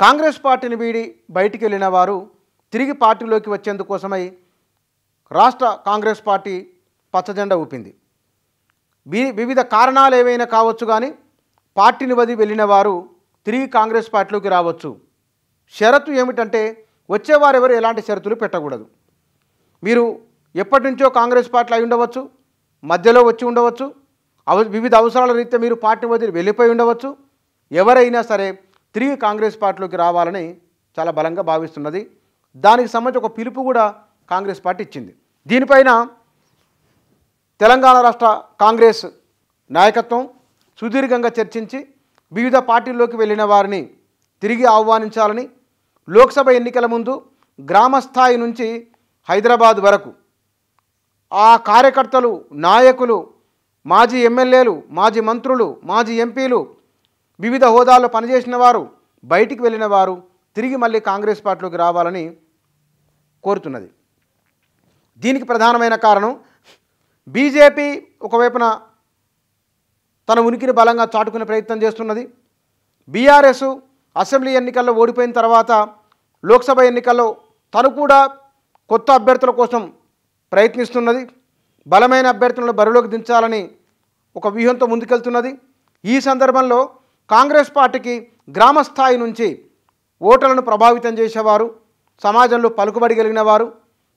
కాంగ్రెస్ పార్టీని వీడి బయటికి వెళ్ళిన వారు తిరిగి పార్టీలోకి వచ్చేందుకోసమై రాష్ట్ర కాంగ్రెస్ పార్టీ పచ్చజెండా ఊపింది. వివిధ కారణాలు ఏవైనా కావచ్చు, కానీ పార్టీని వదిలి వెళ్ళిన వారు తిరిగి కాంగ్రెస్ పార్టీలోకి రావచ్చు. షరతు ఏమిటంటే వచ్చేవారెవరు ఎలాంటి షరతులు పెట్టకూడదు. మీరు ఎప్పటి నుంచో కాంగ్రెస్ పార్టీలో అయి ఉండవచ్చు, మధ్యలో వచ్చి ఉండవచ్చు, వివిధ అవసరాల రీత్యా మీరు పార్టీ వదిలి వెళ్ళిపోయి ఉండవచ్చు. ఎవరైనా సరే తిరిగి కాంగ్రెస్ పార్టీలోకి రావాలని చాలా బలంగా భావిస్తున్నది. దానికి సంబంధించి ఒక పిలుపు కూడా కాంగ్రెస్ పార్టీ ఇచ్చింది. దీనిపైన తెలంగాణ రాష్ట్ర కాంగ్రెస్ నాయకత్వం సుదీర్ఘంగా చర్చించి వివిధ పార్టీల్లోకి వెళ్ళిన వారిని తిరిగి ఆహ్వానించాలని, లోక్సభ ఎన్నికల ముందు గ్రామస్థాయి నుంచి హైదరాబాద్ వరకు ఆ కార్యకర్తలు, నాయకులు, మాజీ ఎమ్మెల్యేలు, మాజీ మంత్రులు, మాజీ ఎంపీలు, వివిధ హోదాల్లో పనిచేసిన వారు, బయటికి వెళ్ళిన వారు తిరిగి మళ్ళీ కాంగ్రెస్ పార్టీలోకి రావాలని కోరుతున్నది. దీనికి ప్రధానమైన కారణం బీజేపీ ఒకవైపున తన ఉనికిని బలంగా చాటుకునే ప్రయత్నం చేస్తున్నది. బీఆర్ఎస్ అసెంబ్లీ ఎన్నికల్లో ఓడిపోయిన తర్వాత లోక్సభ ఎన్నికల్లో తను కూడా కొత్త అభ్యర్థుల కోసం ప్రయత్నిస్తున్నది. బలమైన అభ్యర్థులను బరిలోకి దించాలని ఒక వ్యూహంతో ముందుకెళ్తున్నది. ఈ సందర్భంలో కాంగ్రెస్ పార్టీకి గ్రామస్థాయి నుంచి ఓటర్లను ప్రభావితం చేసేవారు, సమాజంలో పలుకుబడి కలిగిన వారు,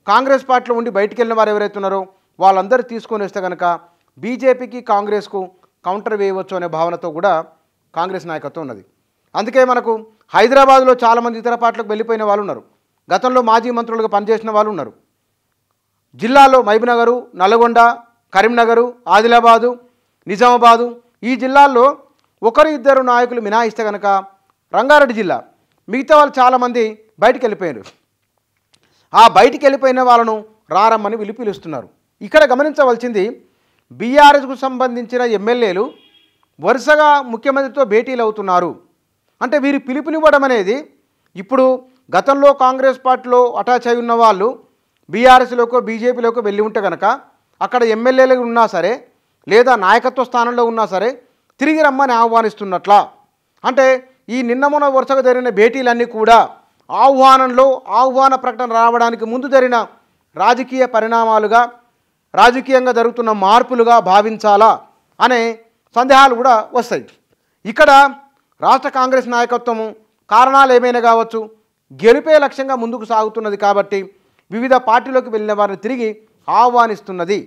కాంగ్రెస్ పార్టీలో ఉండి బయటికి వెళ్ళిన వారు ఎవరైతే ఉన్నారో వాళ్ళందరూ తీసుకొని వస్తే కనుక బీజేపీకి కాంగ్రెస్కు కౌంటర్ వేయవచ్చు అనే భావనతో కూడా కాంగ్రెస్ నాయకత్వం ఉన్నది. అందుకే మనకు హైదరాబాద్లో చాలామంది ఇతర పార్టీలకు వెళ్ళిపోయిన వాళ్ళు ఉన్నారు. గతంలో మాజీ మంత్రులుగా పనిచేసిన వాళ్ళు ఉన్నారు. జిల్లాలో మహబూబ్నగర్, నల్గొండ, కరీంనగర్, ఆదిలాబాదు, నిజామాబాదు ఈ జిల్లాల్లో ఒకరు ఇద్దరు నాయకులు మినహాయిస్తే కనుక రంగారెడ్డి జిల్లా మిగతా వాళ్ళు చాలామంది బయటికి వెళ్ళిపోయారు. ఆ బయటికి వెళ్ళిపోయిన వాళ్ళను రారమ్మని పిలుస్తున్నారు. ఇక్కడ గమనించవలసింది బీఆర్ఎస్కు సంబంధించిన ఎమ్మెల్యేలు వరుసగా ముఖ్యమంత్రితో భేటీలు అవుతున్నారు. అంటే వీరి పిలుపునివ్వడం అనేది ఇప్పుడు గతంలో కాంగ్రెస్ పార్టీలో అటాచ్ అయి ఉన్న వాళ్ళు బీఆర్ఎస్లోకో బీజేపీలోకో వెళ్ళి ఉంటే కనుక అక్కడ ఎమ్మెల్యేలు ఉన్నా సరే లేదా నాయకత్వ స్థానంలో ఉన్నా సరే తిరిగి రమ్మని ఆహ్వానిస్తున్నట్లా. అంటే ఈ నిన్న మొన్న వరుసగా జరిగిన భేటీలన్నీ కూడా ఆహ్వాన ప్రకటన రావడానికి ముందు జరిగిన రాజకీయ పరిణామాలుగా, రాజకీయంగా జరుగుతున్న మార్పులుగా భావించాలా అనే సందేహాలు కూడా వస్తాయి. ఇక్కడ రాష్ట్ర కాంగ్రెస్ నాయకత్వము కారణాలు ఏమైనా కావచ్చు, గెలిపే లక్ష్యంగా ముందుకు సాగుతున్నది కాబట్టి వివిధ పార్టీలోకి వెళ్ళిన వారిని తిరిగి ఆహ్వానిస్తున్నది.